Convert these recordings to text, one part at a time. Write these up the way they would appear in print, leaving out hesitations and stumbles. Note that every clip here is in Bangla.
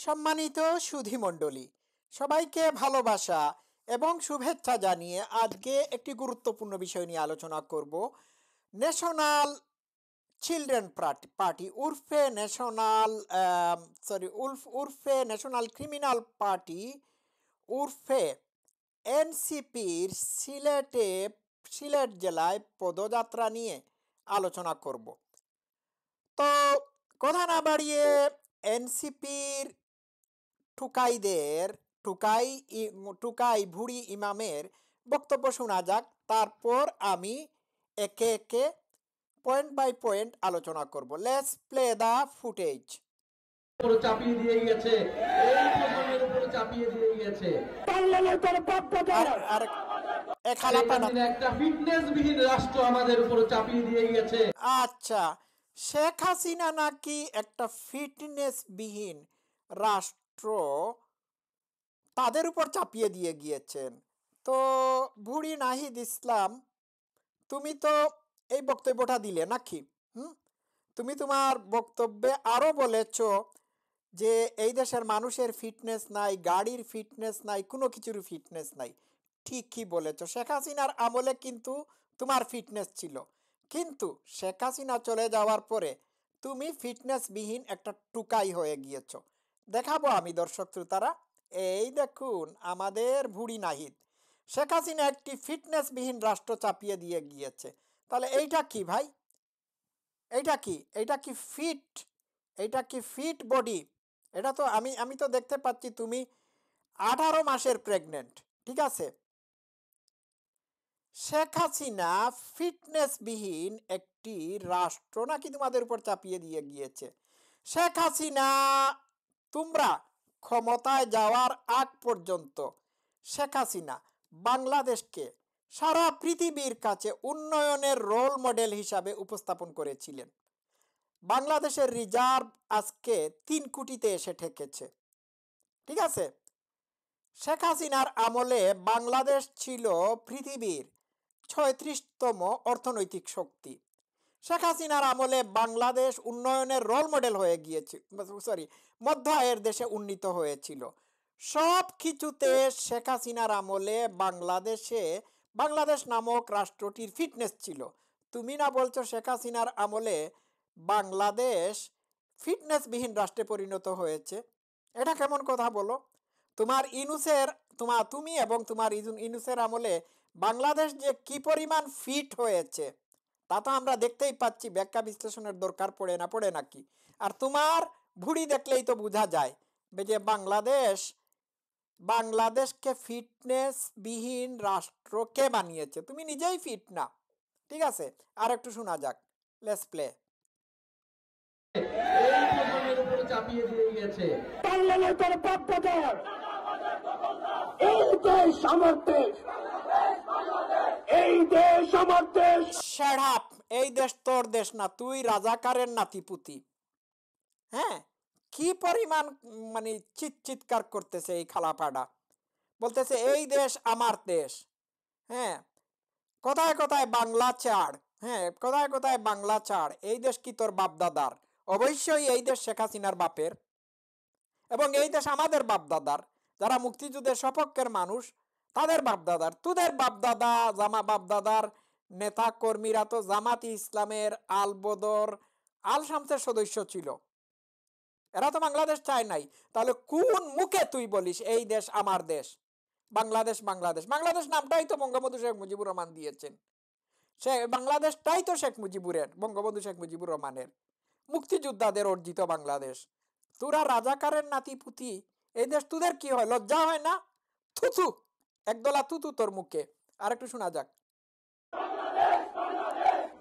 সম্মানিত সুধীমণ্ডলী, সবাইকে ভালোবাসা এবং শুভেচ্ছা জানিয়ে আজকে একটি গুরুত্বপূর্ণ বিষয় নিয়ে আলোচনা করব। ন্যাশনাল চিলড্রেন পার্টি উর্ফে ন্যাশনাল ক্রিমিনাল পার্টি উর্ফে এনসিপির সিলেট জেলায় পদযাত্রা নিয়ে আলোচনা করব। তো কথা না বাড়িয়ে এনসিপির টুকাই ভুড়ি ইমামের বক্তব্য শোনা যাক, তারপর আমি একে একে পয়েন্ট বাই পয়েন্ট আলোচনা করব। Let's play the footage. চাপিয়ে দিয়ে গেছে, এই প্রজন্মের উপরে চাপিয়ে দিয়ে গেছে। একটা ফিটনেসবিহীন রাষ্ট্র আমাদের উপরে চাপিয়ে দিয়ে গেছে। আচ্ছা, শেখ হাসিনা নাকি একটা ফিটনেসবিহীন রাষ্ট্র তাদের উপর চাপিয়ে দিয়ে গিয়েছেন। তো ভুড়ি নাহিদ ইসলাম, তুমি তো এই বক্তব্যটা দিলে নাকি? তুমি তোমার বক্তব্যে আরো বলেছ যে এই দেশের মানুষের ফিটনেস নাই, গাড়ির ফিটনেস নাই, কোনো কিছুর ফিটনেস নাই। ঠিকই বলেছ। শেখ হাসিনার আমলে কিন্তু তোমার ফিটনেস ছিল, কিন্তু শেখ হাসিনা চলে যাওয়ার পরে তুমি ফিটনেসবিহীন একটা টুকাই হয়ে গিয়েছ। দেখাবো আমি দর্শক শ্রোতারা, এই দেখুন আমাদের ভুড়ি নাহিদ। শেখ হাসিনা একটি ফিটনেসবিহীন রাষ্ট্র চাপিয়ে দিয়ে গিয়েছে। তাহলে এইটা কি ভাই? এইটা কি ফিট বডি? এটা তো আমি তো দেখতে পাচ্ছি তুমি 18 মাসের প্রেগনেন্ট, ঠিক আছে? শেখ হাসিনা ফিটনেসবিহীন একটি রাষ্ট্র নাকি তোমাদের উপর চাপিয়ে দিয়ে গিয়েছে? শেখ হাসিনা, তোমরা ক্ষমতায় যাওয়ার আগ পর্যন্ত শেখ হাসিনা বাংলাদেশকে সারা পৃথিবীর কাছে উন্নয়নের রোল মডেল হিসাবে উপস্থাপন করেছিলেন। বাংলাদেশের রিজার্ভ আজকে 3 কোটিতে এসে ঠেকেছে, ঠিক আছে? শেখ হাসিনার আমলে বাংলাদেশ ছিল পৃথিবীর 36তম অর্থনৈতিক শক্তি। শেখ হাসিনার আমলে বাংলাদেশ উন্নয়নের রোল মডেল হয়ে গিয়েছিল, মধ্য আয়ের দেশে উন্নীত হয়েছিল। সব কিছুতে শেখ হাসিনার আমলে বাংলাদেশ নামক রাষ্ট্রটির ফিটনেস ছিল। তুমি না বলছো শেখ হাসিনার আমলে বাংলাদেশ ফিটনেসবিহীন রাষ্ট্রে পরিণত হয়েছে? এটা কেমন কথা বলো? তুমি এবং তোমার ইনুসের আমলে বাংলাদেশ যে কি পরিমাণ ফিট হয়েছে তা তো আমরা দেখতেই পাচ্ছি, ব্যাখ্যা বিশ্লেষণের দরকার পড়ে নাকি? আর তোমার ভুড়ি দেখলেই তো বোঝা যায় যে বাংলাদেশকে ফিটনেসবিহীন রাষ্ট্র কে বানিয়েছে? তুমি নিজেই ফিট না, ঠিক আছে? আর একটু শোনা যাক, লেটস প্লে। এই প্রজন্মের উপরে চাপিয়ে দিয়ে গেছে। এই দেশ তোর দেশ না, তুই রাজাকারের নাতিপুতি। হ্যাঁ, কি পরিমাণ মানে চিৎকার করতেছে এই খালাপাড়া, বলতেছে এই দেশ আমার দেশ। হ্যাঁ, কোথায় কোথায় বাংলা ছাড়। কোথায় বাংলা ছাড়। এই দেশ কি তোর বাপ দাদার? অবশ্যই এই দেশ শেখ হাসিনার বাপের, এবং এই দেশ আমাদের বাপ দাদার, যারা মুক্তিযুদ্ধের সপক্ষের মানুষ তাদের বাপ দাদার। তোদের বাপ দাদার নেতা কর্মীরা তো জামাতি ইসলামের আল বদর আল শামসের সদস্য ছিল, এরা তো বাংলাদেশ চায় নাই। তাহলে কোন মুখে তুই বলিস এই দেশ আমার দেশ? বাংলাদেশ নামটাই তো বঙ্গবন্ধু শেখ মুজিবুর রহমান দিয়েছেন। বাংলাদেশটাই তো বঙ্গবন্ধু শেখ মুজিবুর রহমানের, মুক্তিযোদ্ধাদের অর্জিত বাংলাদেশ। তোরা রাজাকারের নাতিপুতি, এই দেশ তোদের কি হয়? লজ্জা হয় না? থুথু, একদলা থুথু তোর মুখে। আর একটু শোনা যাক।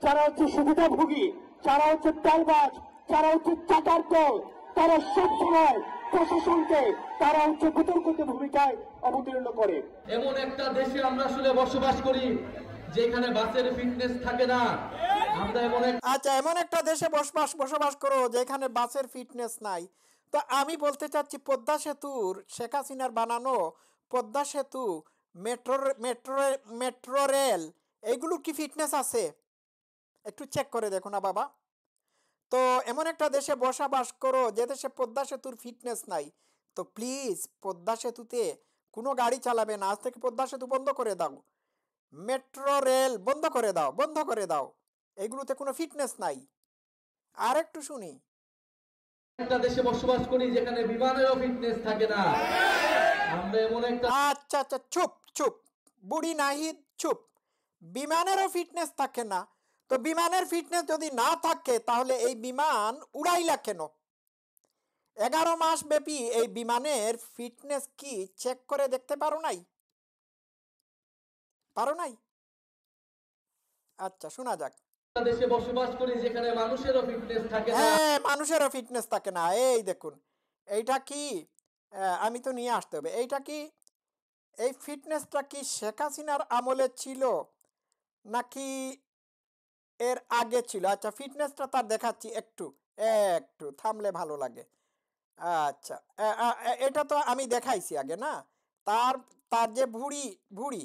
যারা হচ্ছে সুবিধাভোগী, যারা হচ্ছে তেলবাজ, যারা হচ্ছে চাকার কল, তারা সবসময় প্রশাসনকে তারা হচ্ছে বিতর্কিত ভূমিকায় অবতীর্ণ করে। এমন একটা দেশে আমরা আসলে বসবাস করি যেখানে বাসের ফিটনেস থাকে না। আমরা এমন একটা দেশে বসবাস করো যেখানে বাসের ফিটনেস নাই। তো আমি বলতে চাচ্ছি, পদ্মা সেতুর, শেখ হাসিনার বানানো পদ্মা সেতু, মেট্রো রেল, এইগুলোর কি ফিটনেস আছে? একটু চেক করে দেখো না বাবা। তো এমন একটা দেশে বসবাস করো যে দেশে পদ্মা সেতুর ফিটনেস নাই, তো প্লিজ পদ্মা সেতুতে কোনো গাড়ি চালাবে না, আজ থেকে পদ্মা সেতু বন্ধ করে দাও, মেট্রো রেল বন্ধ করে দাও, বন্ধ করে দাও, এগুলোতে কোনো ফিটনেস নাই। আর একটু শুনি। একটা দেশে বসবাস করি যেখানে বিমানেরও ফিটনেস থাকে না। আমরা এমন একটা আচ্ছা আচ্ছা, চুপ চুপ, বুড়ি নাহিদ চুপ। বিমানেরও ফিটনেস থাকে না, তো বিমানের ফিটনেস যদি না থাকে তাহলে এই বিমান উড়াইলা কেন? 11 মাস ব্যাপী এই বিমানের ফিটনেস কি চেক করে দেখতে পারো নাই? পারো নাই? আচ্ছা, শোনা যাক। দেশে বসবাস করি যেখানে মানুষেরও ফিটনেস থাকে না। হ্যাঁ, মানুষেরও ফিটনেস থাকে না। এই দেখুন, এইটা কি, আমি তো নিয়ে আসতে হবে। এইটা কি, এই ফিটনেসটা কি শেখ হাসিনার আমলে ছিল নাকি এর আগে ছিল? আচ্ছা, ফিটনেসটা তার দেখাচ্ছি, একটু একটু থামলে ভালো লাগে। আচ্ছা, এটা তো আমি দেখাইছি আগে না? তার তার যে ভুড়ি ভুড়ি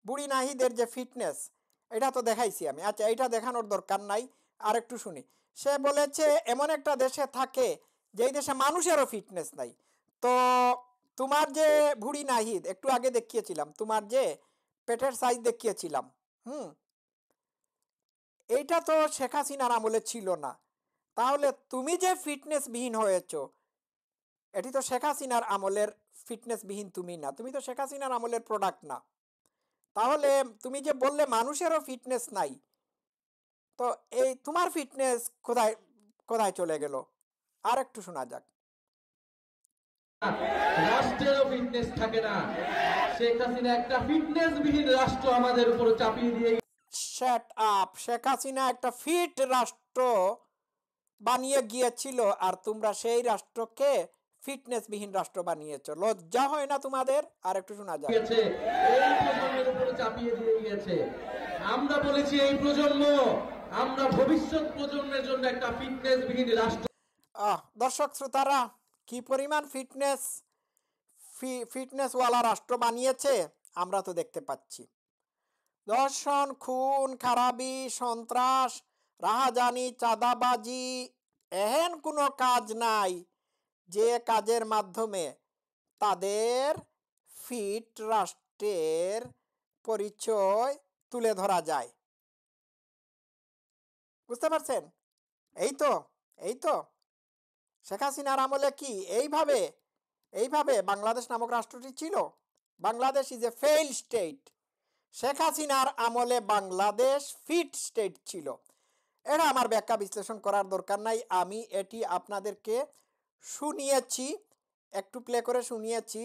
বুড়ি নাহিদের যে ফিটনেস, এটা তো দেখাইছি আমি। আচ্ছা, এটা দেখানোর দরকার নাই, আর একটু শুনি। সে বলেছে এমন একটা দেশে থাকে যেই দেশে মানুষেরও ফিটনেস নাই। তো তোমার যে ভুড়ি নাহিদ, একটু আগে দেখিয়েছিলাম, তোমার যে পেটের সাইজ দেখিয়েছিলাম, হুম, এইটা তো শেখ হাসিনার আমলে ছিল না। তাহলে তুমি যে ফিটনেসবিহীন হয়েছ, এটি তো শেখ হাসিনার আমলের ফিটনেসবিহীন তুমি না, তুমি তো শেখ হাসিনার আমলের প্রোডাক্ট না। তাহলে তুমি যে বললে মানুষেরও ফিটনেস নাই, তো এই তোমার ফিটনেস কোথায় কোথায় চলে গেল? আর একটু শোনা যাক। রাষ্ট্রেরও ফিটনেস থাকে না। শেখ হাসিনা একটা ফিটনেসবিহীন রাষ্ট্র আমাদের উপর চাপিয়ে দিয়ে শ্যাট আপ, শেখ হাসিনা একটা ফিট রাষ্ট্র বানিয়ে গিয়েছিল, আর তোমরা সেই রাষ্ট্রকে ফিটনেসবিহীন রাষ্ট্র বানিয়েছো। লজ্জা হয় না তোমাদের? আর একটু শোনা যাক। গেছে, এই প্রজন্মের উপর চাপিয়ে দিয়ে গেছে। আমরা বলেছি এই প্রজন্ম, আমরা ভবিষ্যৎ প্রজন্মের জন্য একটা ফিটনেসবিহীন রাষ্ট্র। দর্শক শ্রোতারা, কি পরিমাণ ফিটনেসওয়ালা রাষ্ট্র বানিয়েছে আমরা তো দেখতে পাচ্ছি। দর্শন, খুন খারাপি, সন্ত্রাস, রাহাজানি, চাঁদাবাজি, এহেন কোনো কাজ নাই যে কাজের মাধ্যমে তাদের ফিট রাষ্ট্রের পরিচয় তুলে ধরা যায়। বুঝতে পারছেন? এই তো এই তো শেখ হাসিনার আমলে কি এইভাবে এইভাবে বাংলাদেশ নামক রাষ্ট্রটি ছিল? Bangladesh is a fail state. Sheikh হাসিনার আমলে বাংলাদেশ ফিট স্টেট ছিল। এটা আমার ব্যাখ্যা বিশ্লেষণ করার দরকার নাই, আমি এটি আপনাদেরকে শুনিয়েছি, একটু প্লে করে শুনিয়েছি।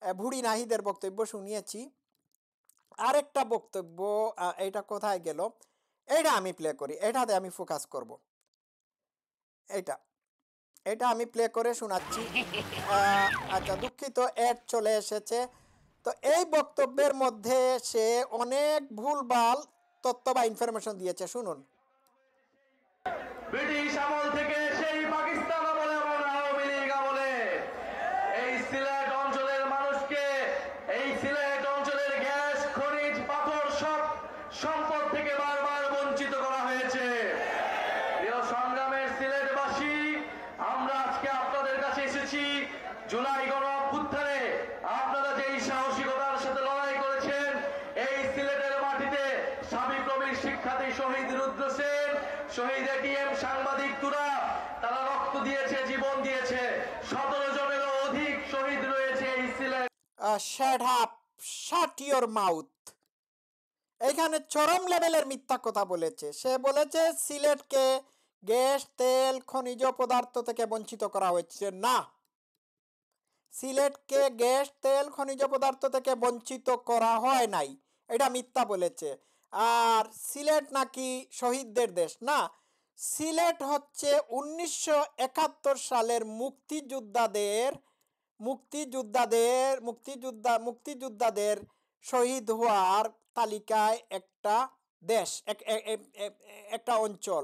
ভুড়ি নাহিদের বক্তব্য শুনিয়েছি। আরেকটা বক্তব্য, এটা কোথায় গেল? এইটা আমি প্লে করি, এটাতে আমি ফোকাস করব। এইটা এটা আমি প্লে করে শোনাচ্ছি। আচ্ছা, দুঃখিত, অ্যাড চলে এসেছে। তো এই বক্তব্যের মধ্যে সে অনেক ভুলভাল তথ্য বা ইনফরমেশন দিয়েছে, শুনুন। ব্রিটিশ আমল থেকে সেই পাকিস্তান আমলে এবং আওয়ামী লীগ আমলে এই সিলেট অঞ্চলের মানুষকে, এই সিলেট অঞ্চলের গ্যাস, খনিজ, পাথর সব সম্পদ থেকে বারবার বঞ্চিত করা হয়েছে। প্রিয় সংগ্রামের সিলেটবাসী, আমরা আজকে আপনাদের কাছে এসেছি জুলাই গণ অভ্যুত্থানে আপনারা যেই সাহসিকতার সাথে লড়াই করেছেন, এই সিলেটের মাটিতে সাবিপ্রবির শিক্ষার্থী শহীদ রুদ্র সেন, শহীদ এটিএম, সাংবাদিক তুরা, তারা রক্ত দিয়েছে, জীবন দিয়েছে। 17 জনেরও অধিক শহীদ রয়েছে এই Sylhet. Shut up, shut your mouth. এখানে চরম লেভেলের মিথ্যা কথা বলেছে। সে বলেছে সিলেটকে গ্যাস, তেল, খনিজ পদার্থ থেকে বঞ্চিত করা হয়েছে। না, সিলেটকে গ্যাস, তেল, খনিজ পদার্থ থেকে বঞ্চিত করা হয় নাই, এটা মিথ্যা বলেছে। আর সিলেট নাকি শহীদদের দেশ, না, সিলেট হচ্ছে 1971 সালের মুক্তিযোদ্ধাদের শহীদ হওয়ার তালিকায় একটা দেশ, একটা অঞ্চল।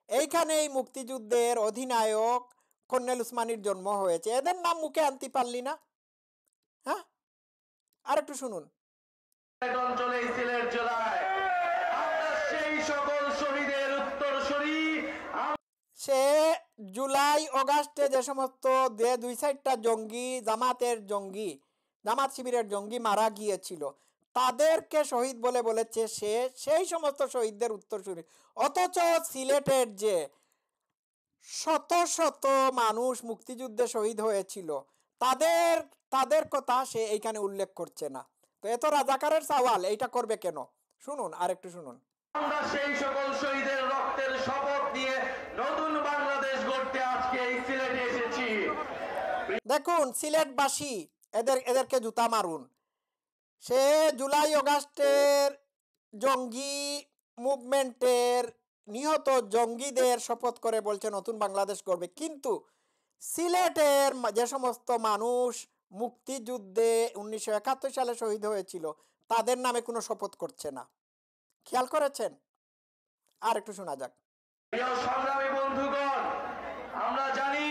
এইখানে এই মুক্তিযুদ্ধের অধিনায়ক কর্নেল উসমানীর জন্ম হয়েছে। এদের নাম মুখে আনতে পারলি না? হ্যাঁ, আর একটু শুনুন। অঞ্চলে সিলেট জেলায় আমরা সেই সকল শহীদের উত্তরসূরি। সে জুলাই অগাস্টে যে সমস্ত দুই সাইডটা জঙ্গি জামাত শিবিরের জঙ্গি মারা গিয়েছিল তাদেরকে শহীদ বলে বলেছে সে, সেই সমস্ত শহীদদের উত্তরসূরি। অথচ সিলেটের যে শত শত মানুষ মুক্তিযুদ্ধে শহীদ হয়েছিল তাদের কথা সে এইখানে উল্লেখ করছে না। তো এত রাজাকারের সওয়াল, এইটা করবে কেন? শুনুন, আরেকটু শুনুন। আমরা সেই সকল শহীদের রক্তের শপথ নিয়ে নতুন বাংলাদেশ গড়তে আজকে এই সিলেটে এসেছি। দেখুন, সিলেটবাসী এদেরকে জুতা মারুন। সে জুলাই অগাস্টের জঙ্গি মুভমেন্টের নিহত জঙ্গিদের শপথ করে বলছে নতুন বাংলাদেশ গড়বে, কিন্তু সিলেটের যে সমস্ত মানুষ মুক্তিযুদ্ধে 1971 সালে শহীদ হয়েছিল তাদের নামে কোনো শপথ করছে না। খেয়াল করেছেন? আর একটু শোনা যাক। প্রিয় সংগ্রামী বন্ধুগণ, আমরা জানি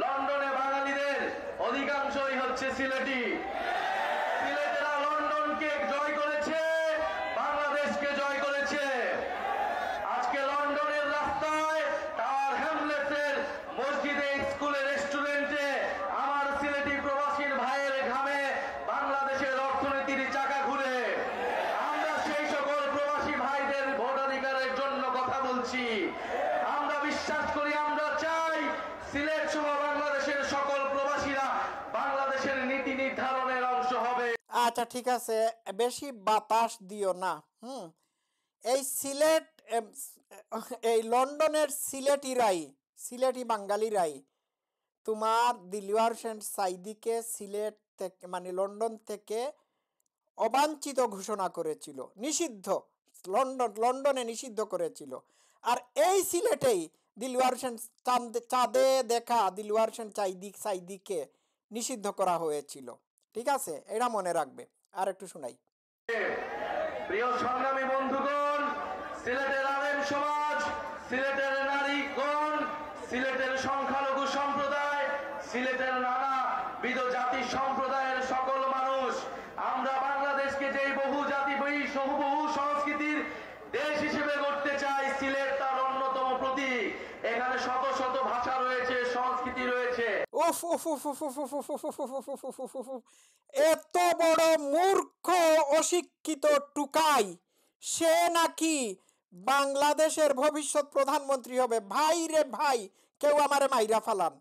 লন্ডনে বাঙালিদের অধিকাংশই হচ্ছে সিলেটি। সিলেটেরা লন্ডনকে জয় করেছে, বাংলাদেশকে জয় করেছে। আজকে লন্ডনের রাস্তায়, টাওয়ার হ্যামলেটসের মসজিদে, স্কুলে, রেস্টুরেন্টে আমার সিলেটি প্রবাসীর ভাইয়ের ঘামে বাংলাদেশের অর্থনীতির চাকা ঘুরে। আমরা সেই সকল প্রবাসী ভাইদের ভোটাধিকারের জন্য কথা বলছি। আমরা বিশ্বাস করি, আমরা চাই সিলেট সহ বাংলাদেশের সকল প্রবাসীরা বাংলাদেশের নীতি নির্ধারণের অংশ হবে। আচ্ছা, ঠিক আছে, বেশি বাতাস দিও না। এই সিলেট, এই লন্ডনের সিলেটি বাঙালিরাই তোমার দিলওয়ার হোসেন সাইদিকে সিলেট থেকে, মানে লন্ডন থেকে অবাঞ্ছিত ঘোষণা করেছিল, নিষিদ্ধ, লন্ডনে নিষিদ্ধ করেছিল। আর এই সিলেটেই দিলওয়ার হোসেন চাঁদে দেখা দিলওয়ার হোসেন সাইদিকে নিষিদ্ধ করা হয়েছিল। ঠিক আছে, এটা মনে রাখবে। আর একটু শোনাই। প্রিয় সংগ্রামী বন্ধুগণ, সিলেটের আলেম সমাজ, সিলেটের নারীগণ, সিলেটের সংখ্যালঘু সম্প্রদায়, সিলেটের নানাবিধ জাতি সম্প্রদায়ের সকল মানুষ, আমরা বাংলাদেশকে যেই বহু জাতি বহু সংস্কৃতির দেশ হিসেবে গড়তে চাই। সিলেট তার অন্যতম প্রতীক। এখানে শত শত ভাষা রয়েছে, সংস্কৃতি রয়েছে। এত বড় মূর্খ অশিক্ষিত টুকাই, সে নাকি বাংলাদেশের ভবিষ্যৎ প্রধানমন্ত্রী হবে। ভাই রে ভাই, কেউ আমারে মাইরা ফালান।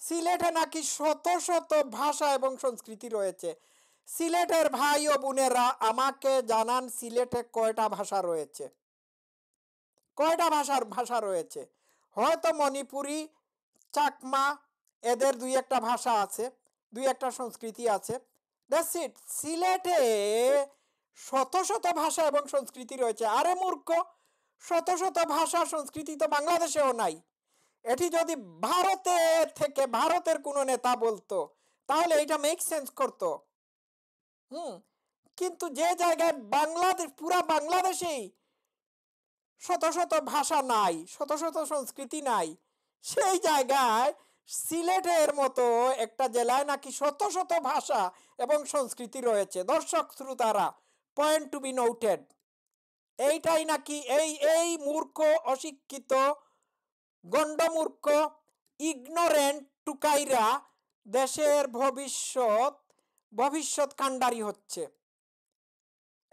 সিলেটে নাকি শত শত ভাষা এবং সংস্কৃতি রয়েছে। সিলেটের ভাই ও বোনেরা আমাকে জানান, সিলেটে কয়টা ভাষা রয়েছে? কয়টা ভাষা রয়েছে? হয়তো মণিপুরি, চাকমা, এদের দুই একটা ভাষা আছে, দুই একটা সংস্কৃতি আছে। That's it. সিলেটে শত শত ভাষা এবং সংস্কৃতি রয়েছে। আরে মূর্খ, শত শত ভাষা সংস্কৃতি তো বাংলাদেশেও নাই। এটি যদি ভারতের কোনো নেতা বলতো তাহলে এটা মেক সেন্স করতো। কিন্তু যে জায়গায় পুরা বাংলাদেশেই শত শত ভাষা নাই, শত শত সংস্কৃতি নাই, সেই জায়গায় সিলেটের মতো একটা জেলায় নাকি শত শত ভাষা এবং সংস্কৃতি রয়েছে। দর্শক শ্রোতারা, পয়েন্ট টু বি নোটেড। এইটাই নাকি এই মূর্খ, অশিক্ষিত, গণ্ডমূর্খ, ইগনোরেন্ট টুকাইরা দেশের ভবিষ্যৎ কাণ্ডারি হচ্ছে।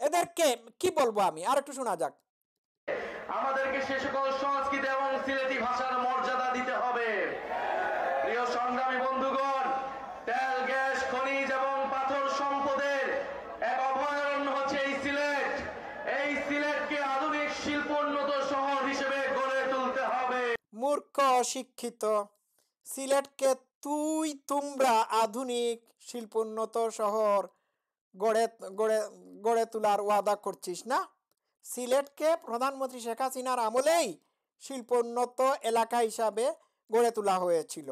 এদেরকে কি বলবো আমি? আর একটু শোনা যাক। আমাদেরকে সে সকল সংস্কৃতি এবং সিলেটি ভাষার মর্যাদা দিতে হবে। প্রিয় সংগ্রামী বন্ধুগণ, তেল, গ্যাস, খনিজ এবং পাথর সম্পদের এক অভয়ারণ্য হচ্ছে এই সিলেট। এই সিলেটকে আধুনিক শিল্পোন্নত শহর হিসেবে গড়ে তুলতে হবে। মূর্খ, অশিক্ষিত সিলেটকে তোমরা আধুনিক শিল্পোন্নত শহর গড়ে তোলার ওয়াদা করছিস না? সিলেটকে প্রধানমন্ত্রী শেখ হাসিনার আমলেই শিল্পোন্নত এলাকা হিসাবে গড়ে তোলা হয়েছিল।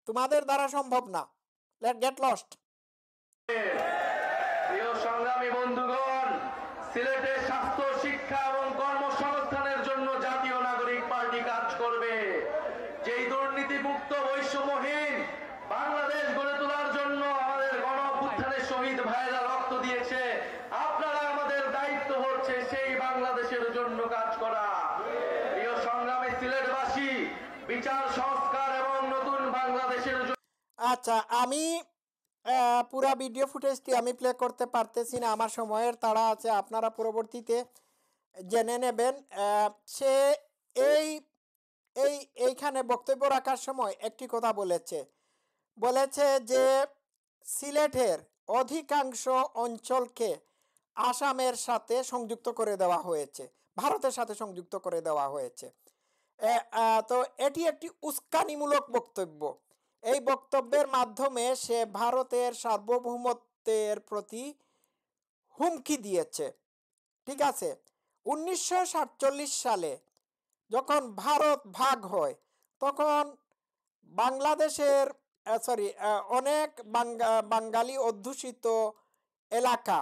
তোমাদের দ্বারা সম্ভব না। Late get lost. প্রিয় সংগ্রামী বন্ধুগণ, সিলেটে স্বাস্থ্য, শিক্ষা এবং কর্মসংস্থানের জন্য জাতীয় নাগরিক পার্টি কাজ করবে। যেই দুর্নীতিমুক্ত, বৈষম্যহীন বাংলাদেশ গড়ে তোলার জন্য আমাদের গণ-অভ্যুত্থানের শহীদ ভাইয়েরা রক্ত দিয়েছে, আপনারা আমাদের দায়িত্ব হচ্ছে সেই বাংলাদেশের জন্য কাজ করা। প্রিয় সংগ্রামী সিলেটবাসী, আচ্ছা, আমি পুরা ভিডিও ফুটেজটি আমি প্লে করতে পারতেছি না, আমার সময়ের তাড়া আছে, আপনারা পরবর্তীতে জেনে নেবেন। সে এই এই এইখানে বক্তব্য রাখার সময় একটি কথা বলেছে যে সিলেটের অধিকাংশ অঞ্চলকে আসামের সাথে সংযুক্ত করে দেওয়া হয়েছে, ভারতের সাথে সংযুক্ত করে দেওয়া হয়েছে। তো এটি একটি উস্কানিমূলক বক্তব্য। এই বক্তব্যের মাধ্যমে সে ভারতের সার্বভৌমত্বের প্রতি হুমকি দিয়েছে। ঠিক আছে, 1947 সালে যখন ভারত ভাগ হয় তখন বাংলাদেশের অনেক বাঙালি অধ্যুষিত এলাকা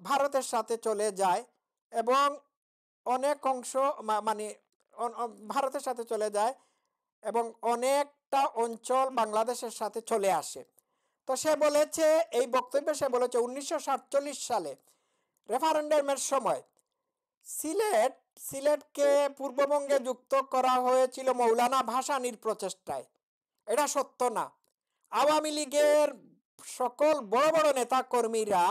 ভারতের সাথে চলে যায় এবং অনেক অংশ মানে ভারতের সাথে চলে যায় এবং অনেকটা অঞ্চল বাংলাদেশের সাথে চলে আসে। তো সে বলেছে, এই বক্তব্যে সে বলেছে 1947 সালে রেফারেন্ডামের সময় সিলেটকে পূর্ববঙ্গে যুক্ত করা হয়েছিল মৌলানা ভাসানীর প্রচেষ্টায়। এটা সত্য না। আওয়ামী লীগের সকল বড় বড় নেতা কর্মীরা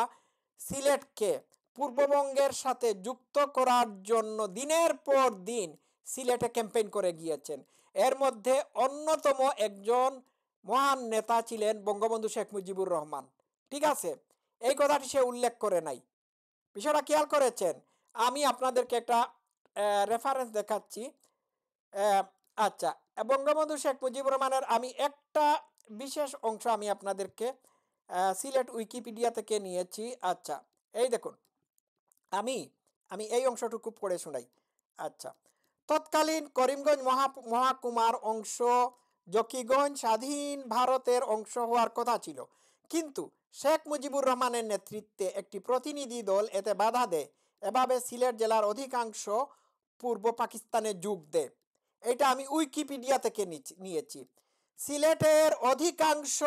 সিলেটকে পূর্ববঙ্গের সাথে যুক্ত করার জন্য দিনের পর দিন সিলেটে ক্যাম্পেইন করে গিয়েছেন। এর মধ্যে অন্যতম একজন মহান নেতা ছিলেন বঙ্গবন্ধু শেখ মুজিবুর রহমান। ঠিক আছে, এই কথাটি সে উল্লেখ করে নাই। বিষয়টা খেয়াল করেছেন? আমি আপনাদেরকে একটা রেফারেন্স দেখাচ্ছি। আচ্ছা, বঙ্গবন্ধু শেখ মুজিবুর রহমানের আমি একটা বিশেষ অংশ আমি আপনাদেরকে সিলেট উইকিপিডিয়া থেকে নিয়েছি। আচ্ছা, এই দেখুন, আমি এই অংশটুকু পড়ে শোনাই। আচ্ছা, তৎকালীন করিমগঞ্জ মহাকুমার অংশ জকিগঞ্জ স্বাধীন ভারতের অংশ হওয়ার কথা ছিল, কিন্তু শেখ মুজিবুর রহমানের নেতৃত্বে একটি প্রতিনিধি দল এতে বাধা দেয়। এভাবে সিলেট জেলার অধিকাংশ পূর্ব পাকিস্তানে যোগ দেয়। এটা আমি উইকিপিডিয়া থেকে নিয়েছি। সিলেটের অধিকাংশ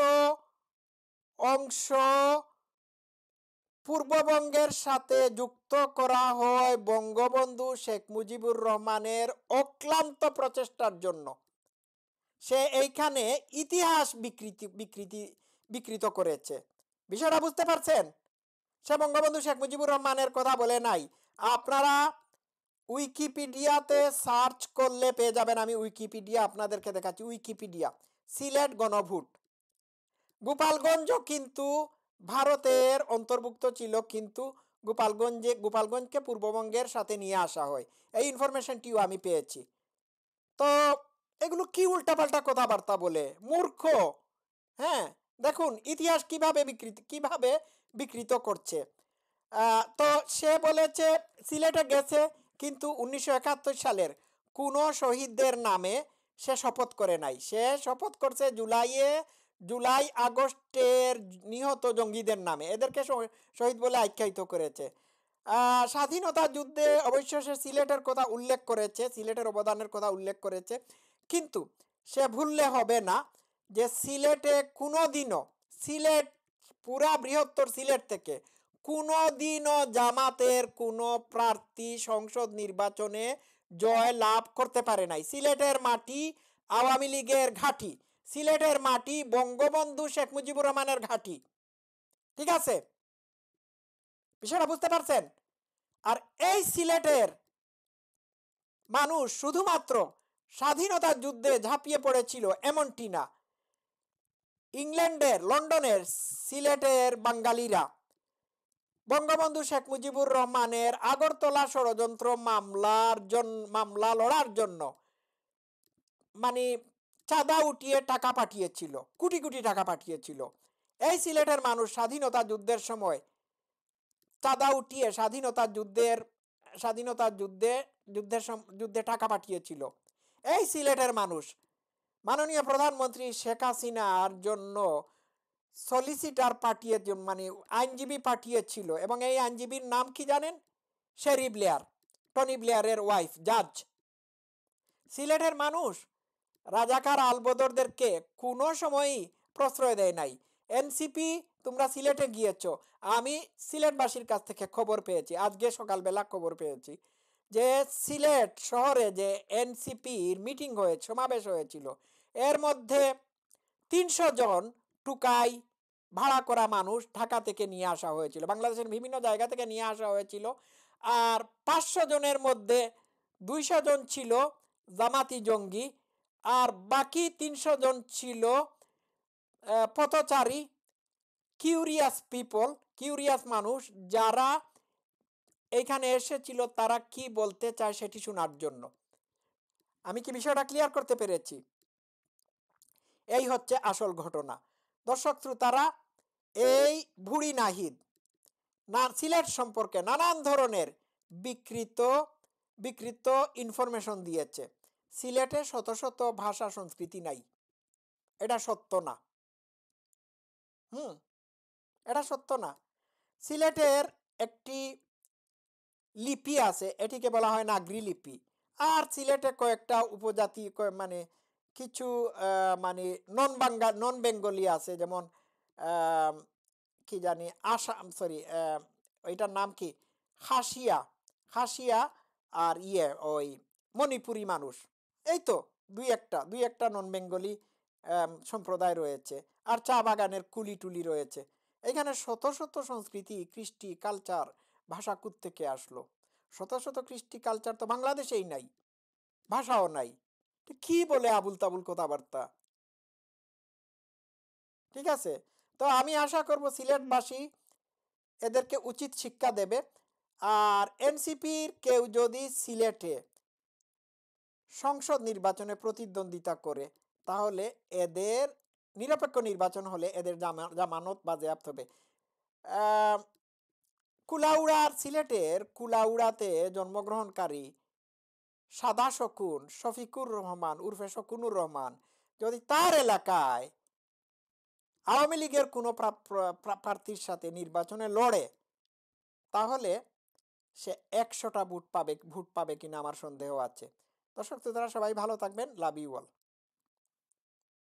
অংশ পূর্ববঙ্গের সাথে যুক্ত করা হয় বঙ্গবন্ধু শেখ মুজিবুর রহমানের অক্লান্ত প্রচেষ্টার জন্য। সে এইখানে ইতিহাস বিকৃত করেছে। বিষয়টা বুঝতে পারছেন? সে বঙ্গবন্ধু শেখ মুজিবুর রহমানের কথা বলে নাই। আপনারা উইকিপিডিয়াতে সার্চ করলে পেয়ে যাবেন। আমি উইকিপিডিয়া আপনাদেরকে দেখাচ্ছি। উইকিপিডিয়া, সিলেট গণভোট। গোপালগঞ্জও কিন্তু ভারতের অন্তর্ভুক্ত ছিল, কিন্তু গোপালগঞ্জকে পূর্ববঙ্গের সাথে নিয়ে আসা হয়। এই ইনফরমেশনটিও আমি পেয়েছি। তো এগুলো কি উল্টাপাল্টা কথাবার্তা বলে, মূর্খ। হ্যাঁ, দেখুন ইতিহাস কিভাবে বিকৃত করছে। তো সে বলেছে সিলেটে গেছে, কিন্তু 1971 সালের কোনো শহীদদের নামে সে শপথ করে নাই। সে শপথ করছে জুলাই আগস্টের নিহত জঙ্গিদের নামে, এদেরকে শহীদ বলে আখ্যায়িত করেছে। স্বাধীনতা যুদ্ধে অবশ্য সে সিলেটের কথা উল্লেখ করেছে, সিলেটের অবদানের কথা উল্লেখ করেছে, কিন্তু সে ভুললে হবে না যে সিলেটে কোনোদিনও পুরা বৃহত্তর সিলেট থেকে কোনোদিনও জামাতের কোনো প্রার্থী সংসদ নির্বাচনে জয় লাভ করতে পারে নাই। সিলেটের মাটি আওয়ামী লীগের ঘাঁটি, সিলেটের মাটি বঙ্গবন্ধু শেখ মুজিবুর রহমানের ঘাঁটি। ঠিক আছে, বিষয়টা বুঝতে পারছেন? আর এই সিলেটের মানুষ শুধুমাত্র স্বাধীনতার যুদ্ধে ঝাঁপিয়ে পড়েছিল এমনটি না। ইংল্যান্ডের, লন্ডনের সিলেটের বাঙালিরা বঙ্গবন্ধু শেখ মুজিবুর রহমানের আগরতলা ষড়যন্ত্র মামলা লড়ার জন্য মানে চাঁদা উঠিয়ে টাকা পাঠিয়েছিল, কোটি কোটি টাকা পাঠিয়েছিল। এই সিলেটের মানুষ স্বাধীনতা যুদ্ধের সময় চাঁদা উঠিয়ে স্বাধীনতার যুদ্ধে টাকা পাঠিয়েছিল। এই সিলেটের মানুষ মাননীয় প্রধানমন্ত্রী শেখ হাসিনার জন্য সলিসিটার মানে আইনজীবী পাঠিয়েছিল, এবং এই আইনজীবীর নাম কি জানেন? শেরি ব্লেয়ার, টনি ব্লেয়ারের ওয়াইফ, জাজ। সিলেটের মানুষ রাজাকার আলবদরদেরকে কোনো সময়ই প্রশ্রয় দেয় নাই। এনসিপি, তোমরা সিলেটে গিয়েছ, আমি সিলেটবাসীর কাছ থেকে খবর পেয়েছি, আজকে সকালবেলা খবর পেয়েছি যে সিলেট শহরে যে এনসিপির মিটিং সমাবেশ হয়েছিল, এর মধ্যে 300 জন টুকাই ভাড়া করা মানুষ ঢাকা থেকে নিয়ে আসা হয়েছিল, বাংলাদেশের বিভিন্ন জায়গা থেকে নিয়ে আসা হয়েছিল। আর 500 জনের মধ্যে 200 জন ছিল জামাতি জঙ্গি, আর বাকি 300 জন ছিল পথচারী, কিউরিয়াস পিপল, কিউরিয়াস মানুষ, যারা এইখানে এসেছিল তারা কি বলতে চায় সেটি শোনার জন্য। আমি কি বিষয়টা ক্লিয়ার করতে পেরেছি? এই হচ্ছে আসল ঘটনা। দর্শক শ্রোতারা, এই বুড়ি নাহিদ সিলেট সম্পর্কে নানান ধরনের বিকৃত ইনফরমেশন দিয়েছে। সিলেটে শত শত ভাষা সংস্কৃতি নাই, এটা সত্য না। এটা সত্য না। সিলেটের একটি লিপি আছে, এটিকে বলা হয় নাগরি লিপি। আর সিলেটে কয়েকটা উপজাতি, মানে কিছু মানে নন বেঙ্গলি আছে, যেমন কি জানি আসাম, সরি ওইটার নাম কি, খাসিয়া আর ওই মণিপুরি মানুষ। এই তো দুই একটা নন বেঙ্গলি সম্প্রদায় রয়েছে, আর চা বাগানের কুলি টুলি রয়েছে। এখানে শত শত সংস্কৃতি, কৃষ্টি, কালচার, ভাষা থেকে আসলো। শত শত কৃষ্টি কালচার তো বাংলাদেশেই নাই, ভাষাও নাই। কি বলে আবুল তাবুল কথাবার্তা। ঠিক আছে, তো আমি আশা করব সিলেটবাসী এদেরকে উচিত শিক্ষা দেবে। আর এনসিপির কেউ যদি সিলেটে সংসদ নির্বাচনে প্রতিদ্বন্দ্বিতা করে, তাহলে এদের নিরপেক্ষ নির্বাচন হলে এদের জামানত বাজেয়াপ্ত হবে। কুলাউড়ার, সিলেটের কুলাউড়াতে জন্মগ্রহণকারী সাদা শকুন শফিকুর রহমান উর্ফে শকুনুর রহমান যদি তার এলাকায় আওয়ামী লীগের কোনো প্রার্থীর সাথে নির্বাচনে লড়ে, তাহলে সে 100টা ভোট পাবে কিনা আমার সন্দেহ আছে। দর্শক শ্রোতারা সবাই ভালো থাকবেন। Love you all.